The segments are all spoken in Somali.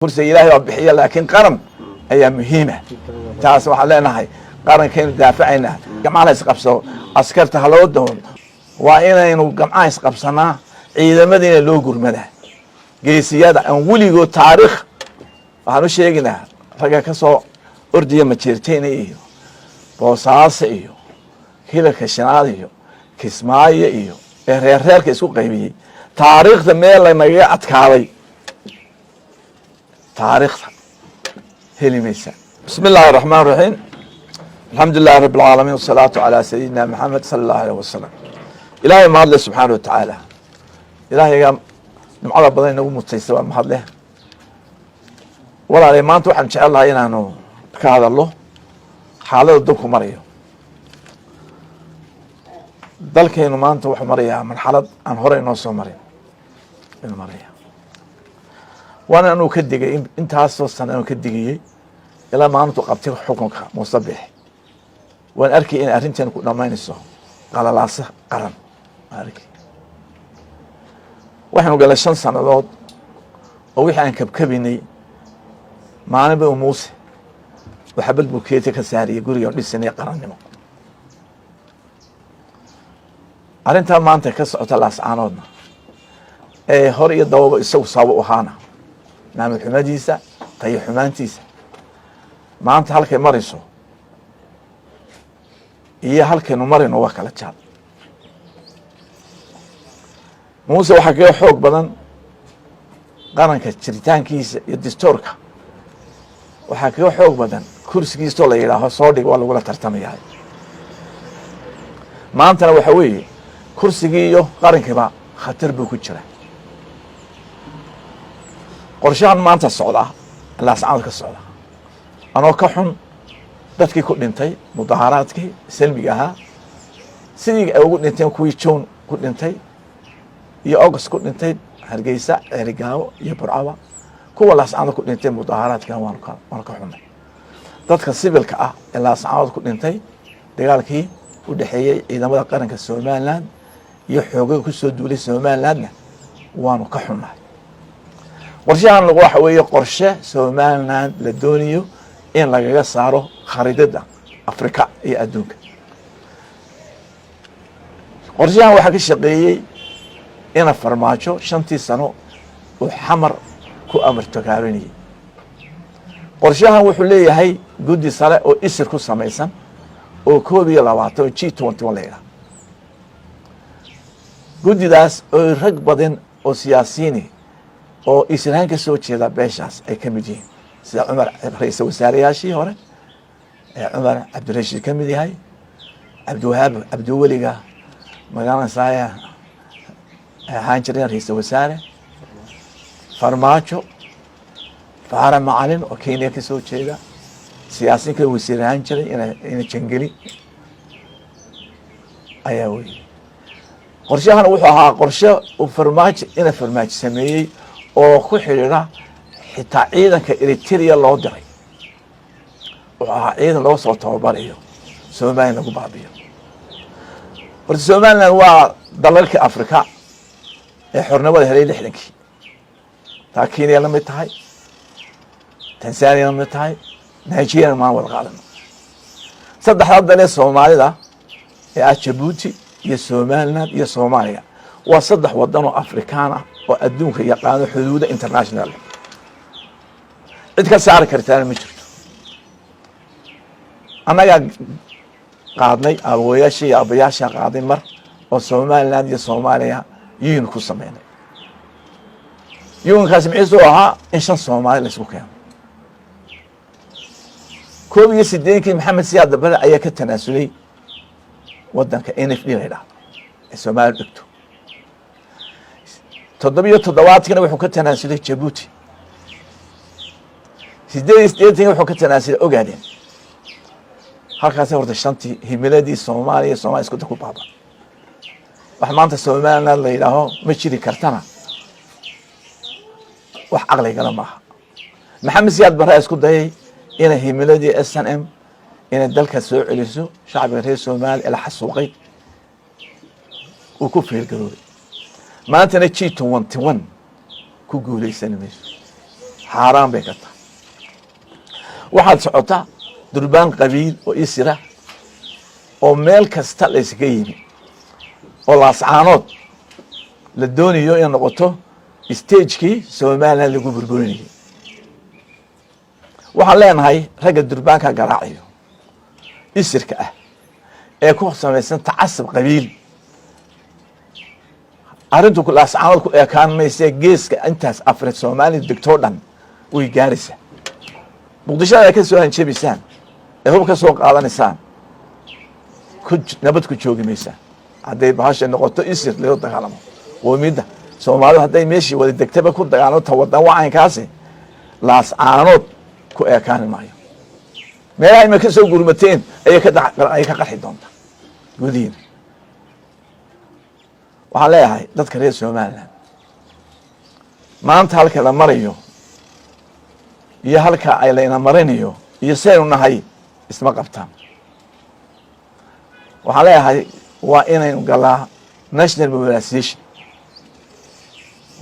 فرصة إلهي وبحية لكن قرن هي مهمة تاس وحلينا هاي قرن كان دافعنا جماعة يسقبسوا عسكرتها لودهم وإنا إنه جماعة يسقبسنا إذا مدينة لوجر مده جيسيادة أن وليجو تاريخ وحنو شيءنا رجع كسو أردية متشرتين إيو بوساس إيو كلا كشناد إيو كسماية إيو الريال كيسو قيمي تاريخ ذميل لما يعت كاري تاريخ هلي ميسا بسم الله الرحمن الرحيم الحمد لله رب العالمين والصلاة على سيدنا محمد صلى الله عليه وسلم إلهي ما الله سبحانه وتعالى إلهي قام نمعضى بضين نقول متسيسوا ما له ولا ما أنتوا إن شاء الله إنه كهذا الله حاله ضدكم مريو ذلك إنه ما أنتوا مريا من حالة أن هري نوصل مريم المريا وأنا أنو كدقي أنت هالسوسن أنو كدقي إلا ما أنتوا قبتي حكمك مصبح وأن أركي إن أرنتين كنا ما ينسوا قال لا صح قرن أركي وإحنا قال 5 سنوات وإحنا كبكبيني معنا بأموس وحبل بوكيتك السارية يقول يوم السنة قرننا أرنتها ما أنت كسرت الأسعانودنا هوري الضوء يسوي صابو وهانا نعمل حماديسة طيب حمانتيسة ما أنت هلك مريسو هي هلك نمرين وكالة جاد موسى وحكي حوق بدن قرنك جريتان كيس الدستورك وحكي حوق بدن كرسي كيس طول يراها صادق ولا ترتمي هاي ما أنت لو حوي كرسي كيو قرنك با خطر بكتشره qorshahan maanta socda la sacad ka socda anoo ka xun dadkii ku dhintay mudaharaadkii salmiga ahaa sidii ay ugu dhinteen kuwii joon ku dhintay iyo August ku dhintay Hargeysa Erigaawo iyo Burcawa kuwa la sacad ku dhintay mudaharaadka waan ka xunay dadka sibilka ah ee la sacad ku dhintay dagaalkii u dhaxeeyay ciidamada qaranka Soomaaliland iyo xoogga ku soo duulay Soomaaliland waan ka xunay qorshahan lagu waxa weeye qorshe Soomaaliland la doonayo in lagaga saaro khariidada Afrika iyo adduunka qorshahan waxa ka shaqeeyay in farmaajo 5 sano oo xamar ku amarto gaarinay qorshahan wuxuu leeyahay guddi sare oo isir ku sameeysan oo 22 G21 leeyahay guddidaas oo rag badan oo siyaasiyiin oo Israa'iil ka soo jeeda beeshaas ay ka mid yihiin sida Umar ra'iisul wasaarayaashii hore Umar Abdirashiid ka mid yahay Abdiwahaab Abdiwaliga magaalada Saaya haanjireen ra'iisul wasaare Farmaajo Faara Macalin oo Kenya ka soo jeeda siyaasiyiin ka wasiiraan jiray in jangeli ayaa weey qorshahan wuxuu ahaa qorshe uu Farmaajo sameeyay oo ku xiriira xitaa ciidanka Eritrea loo diray waxa ciidan loo soo tababarayo Soomaaliya lagu baabiyo horta Soomaaliland waa dalalka Afrika ee xornimada helay 60kii taa Kenya la mid tahay Tanzania la mid tahay Nigeria ma wada qaadan saddexda dal ee Soomaalida ee Djibouti iyo Somaliland iyo Soomaaliya waa saddex wadan oo Afrikaan ah oo adduunka yaqaan xuduuda international cid ka saar kartaa ma jirto anaga qaadnay awooyaashii abayaasha qaaday mar oo Somaliland iyo Soomaaliya yiin ku sameeyay yuunkaas miciisu ahaa in 5 Soomaali la isku keeno koobiye sideenkii Maxamed Siyaad Barre ayaa ka tanaasulay wadanka NFD leeyahay ee Soomaaliya dhigto 7 wuxuu ka tanaasulay Djibouti 8 wuxuu ka tanaasulay Ogaden halkaas horta shantii himiladii Soomaaliya isku ku baaba wax maanta Soomaaliland la yiraahdo ma jiri kartana wax aqliga lama aha Maxamed Siyaad Barre isku dayay in himiladii SNM in dalka soo celiso shacabka reer Soomaaliya ila xasuuqay uu ku fiirgaroobay maantana G21 ku guuleysan mayso xaaraan bay ka tahay. waxaad socotaa durbaan qabiil oo isira oo meel kasta la iskaga yimi oo laascaanood la doonayo in noqoto stagekii Soomaaliland lagu burburinayay. waxaan leenahay ragga durbaanka garaaciyo isirka ah ee ku samaysan tacasub qabiil arrintu ku laascaanood ku ekaan maysa geeska intaas Afrika Soomaaliya degto dhan way gaaraysaa. muqdisho ay ka soo hanjabisaan ee hub ka soo qaadanaysaan ku nabad ku joogi maysaa hadday bahasha noqoto isir loo dagaalamo qoomiyadda Soomaalidu hadday meeshii wada degtaba ku dagaalanto wadan wacankaasi laascaanood ku ekaan maayo. meelaha ay ka soo gurmateen ay ka qarxi doontaa gudiin. waxaan leeyahay dadka reer Soomaaliland maanta halka la marayo iyo halka ay leena marinayo iyo saynu nahay isma qabtaan. waxaan leeyahay waa inaynu galaa national mobilization,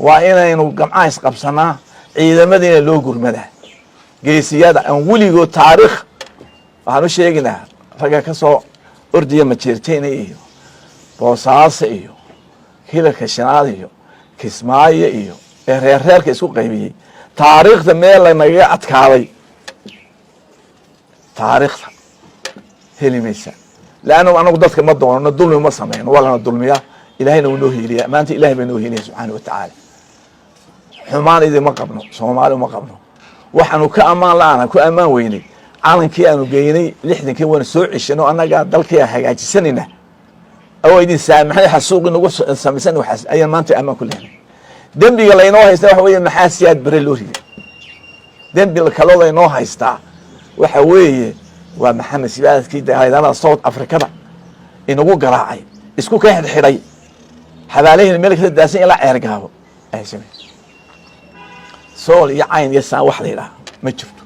waa inaynu gamcays qabsanaa ciidamadiina loo gurmadaa geesiyada aan weligood taariikh. waxaan u sheegaynaa ragga ka soo ordiya majeerteena iyo boosaaso iyo hilalka shanaad iyo kismaayo iyo ee reerreerka isku qaybiyey taariikhda meel lanaga adkaaday taariikhda heli maysa. laannu anagu dadka ma doonano dulmi ma samayno waa lana dulmiyaa. ilaahayna wuu noo hiiliyaa maanta ilaahay baa noo hiilaya subxaana wa tacaala. xumaan idima qabno Soomaali ma qabno. waxaanu ka ammaan la'aana ku ammaan weynay calankii aanu geynay 60kii waana soo ceshano annaga dalkii hagaajisanayna oo idin saamaxay xasuuqi nagu samaysan waxaas ayaan maanta ammaan ku leeyahay. dembiga laynoo haysta waxa weeye maxaasiyaad bare loo riday. dembiga kaloo laynoo haystaa waxa weeye waa maxamed siyaadkii dagaalada South Africada inagu garaacay isku ka xidhay xabaalihii meel ka daasan ilaa ceergaabo ay sameeyay. sool iyo cayn iyo saan wax leeyahay ma jirto.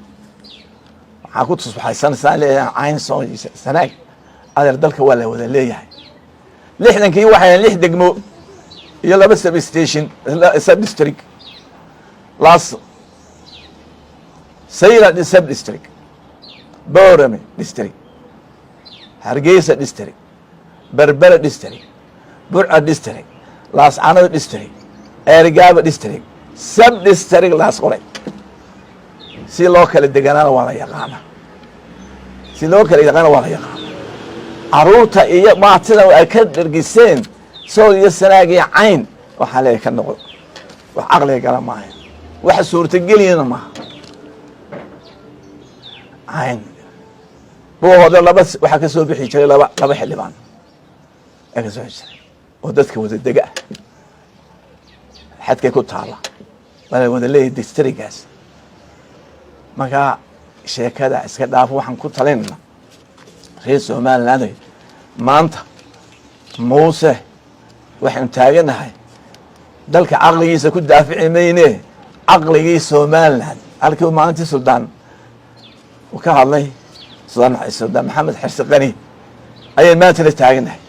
waxaa ku tusbaxaysan saan leeyahay cayn sool iyo sanaag adeer dalka waa la wada leeyahay. 60kii waxay 6 degmo iyo 2 sub station sub district las sayra sub district Boorame district Hargeysa district Berbera district Burca district Laascaanood district Ergaaba district sub district laas qoray. si loo kala deganaana waa la yaqaana caruurta iyo maatida ay ka dhargiseen sool iyo sanaag iyo cayn waxaa leeyahay ka noqdo wax aqliga gala maayo wax suurtageliyana maaha. cayn boohooda waxaa ka soo bixi jiray laba xildhibaan ee ka soo jiray oo dadka wada dega ah xadkay ku taala wala wada leeyahay districtgaas. marka sheekada iska dhaaf waxaan ku talinayna reer Soomaaliland maanta muuse waxaan taaganahay dalka aqligiisa ku daafici mayne aqligii Soomaaliland halkii maalintii Suldaan uu ka hadlay Suldaan Maxamed Xirsi Qani ayay maanta la taaganahay.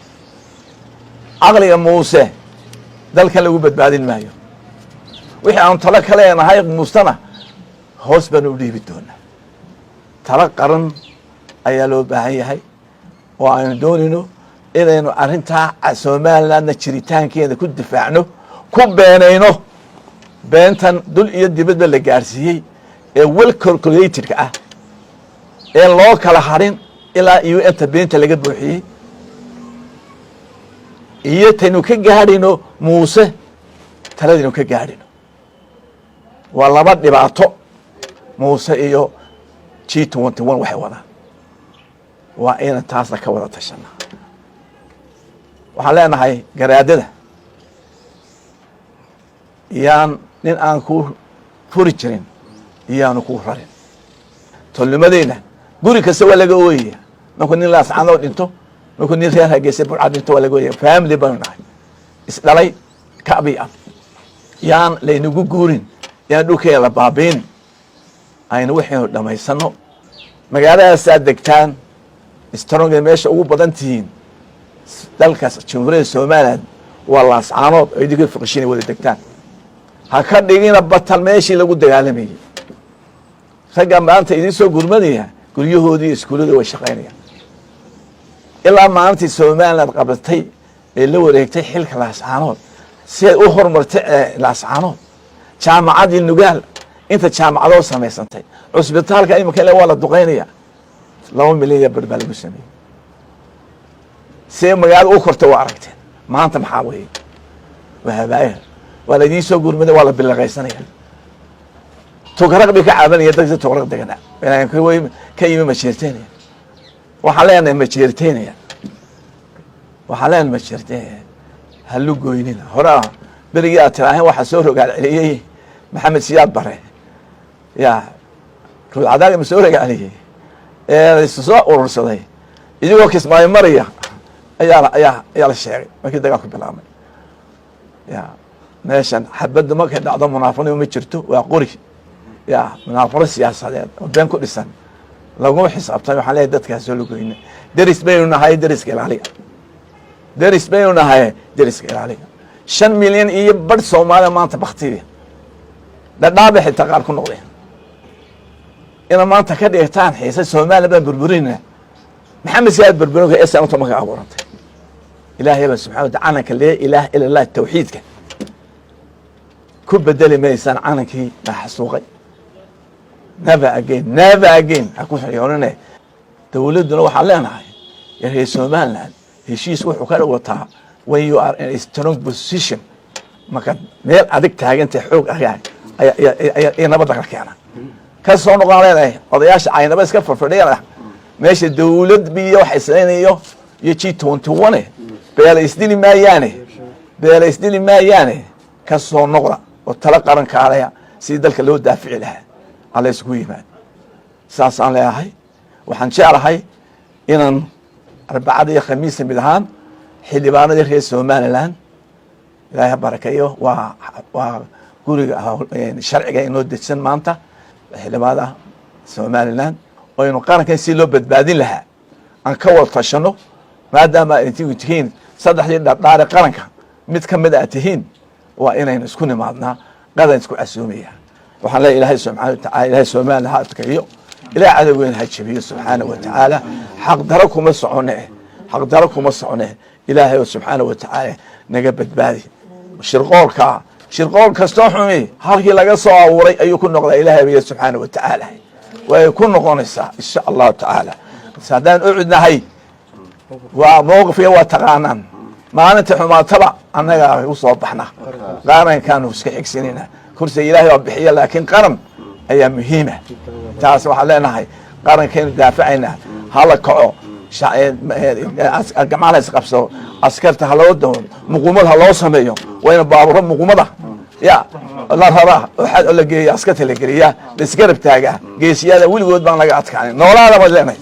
aqliga muuse dalka lagu badbaadin maayo. wixii aan talo ka leenahay muustana hoos baan u dhiibi doonaa. talo qaran ayaa loo baahan yahay oo aynu doonayno inaynu arrintaa Soomaalilandna jiritaankeeda ku difaacno ku beenayno beentan dul iyo dibadba la gaarsiiyey ee well calculated ah ee loo kala harin ilaa iyo inta beenta laga buuxiyey iyo taynu ka gaadhino muuse taladinu ka gaadhino. waa laba dhibaato muuse iyo G21 waxay wadaan. waa in taasna ka wada tashanaa. waxaan leenahay garaadada yaan nin aan ku furi jirin iyaanu ku rarin. tolnimadeena guri kasta waa laga ooyaya markuu nin laascaanood dhinto markuu nin reer Hargeysa Burca dhinto waa laga ooyaya. family baan nahay isdhalay kaabi ah yaan laynagu guurin yaan dhulkeeda la baabiin aynu waxaynu dhamaysano. magaaladaas aad degtaan istronga meesha ugu badan tihiin dalkaas Jamhuuriyadda Soomaaliland waa laascaanood ay diga fiqshin wada degtaan. ha ka dhigina batal meeshii lagu dagaalamayay ragga maanta idin soo gurmanaya guryahoodii iskuullada way shaqaynayaan ilaa maalintii Soomaaliland qabatay ee la wareegtay xilka laascaanood si ay u horumartay laascaanood jaamacadii nugaal inta jaamacado samaysantay cusbitaalka imika ilaa waa la duqeynaya 2 milyan barbaa lagu sameeyay si magaalada u korto waa aragteen maanta maxaa weeye wahabaaya waa la idin soo gurmaday waa la bilaqaysanaya tugraq bi ka caabanaya dadka tugraq degana inaan ka yimi ma jeerteenaya waxaan leenahay ma jeerteenaya waxaan leenahay ma jeerteenaya halu gooynina hora berigi aad tiraahin waxa soo rogaal celiyay maxamed siyaad bare ya rul cadaag ma soo rogaal celiyay soo urursaday idigoo kismaayo maraya ayaa la sheegay markii dagaalku bilaabmay ya meeshan xabad markay dhacdo munaafiqnimo ma jirto waa qori ya munaafiqo siyaasadeed oo been ku dhisan lagu xisaabtay waxaan leeyahay dadkaas soo lugoyna daris baynu nahay dariska ilaaliya daris baynu nahay dariska ilaaliya 5 milyan iyo bar Soomaali maanta baktiya dadaabe xitaa qaar ku noqdeen ina maanta ka dhigtaan xiisa Soomaali baan burburina maxamed siyaad burburinka ee sanadka marka abuurantay ilaahay subhanahu wa ta'ala ka lee ilaah ila allah tawxiidka ku bedeli maysan canankii la xasuuqay never again aku xiriyoonane dawladuna waxa leenahay yahay Soomaaliland heshiis wuxuu ka wataa when you are in a strong position marka meel adag taagantay xoog ay nabad ka keenaa ka soo noqonayay odayaasha aynaba iska farfadhiyaan meesha dawlad biyo waxay sameeyo iyo G21 beela isdili maayaane ka soo noqda oo tala qaran kaalaya si dalka loo daafici lahaa alla isku yimaad saas aan leeyahay waxaan jeclahay inaan arbacada iyo khamiis mid ahaan xildhibaanada reer Soomaaliland ilaahay barakeeyo waa guriga sharciga inoo dejsan maanta xildhibaanada Soomaaliland oo inuu qarankan si loo badbaadin lahaa aan ka wada tashano maadaama ay tihiin saddexdii dhaqaale qaranka mid ka mid ah tihiin waa inaynu isku nimaadnaa qadan isku casuumaya waxaan leeyahay ilaahay subhanahu wa ta'ala ilaahay Soomaaliland ha adkeeyo ilaahay cadawgeena ha jabiyo subhanahu wa ta'ala xaq daro kuma socone ilaahay subhanahu wa ta'ala naga badbaadi shirqool kasto xumi halkii laga soo abuuray ayuu ku noqday ilaahay subhanahu wa ta'ala way ku noqonaysaa insha Allah ta'ala sadaan u cidnahay waa mowqifka waa taqaanaan maalinta xumaataba annaga u soo baxna qarankaanu iska xigsanina kursi ilaahay oo bixiya laakiin qaran ayaa muhiim ah taas waxa leenahay qarankeenu daafacayna hala kaco gacmaha isqabso askarta haloo doon muqumad haloo sameeyo wayna baaburo muqumada ya la raba waxa la geeyo askarta la geliya isgarab taaga geesiyada wiligood baan laga adkaanin noolaada ma leenahay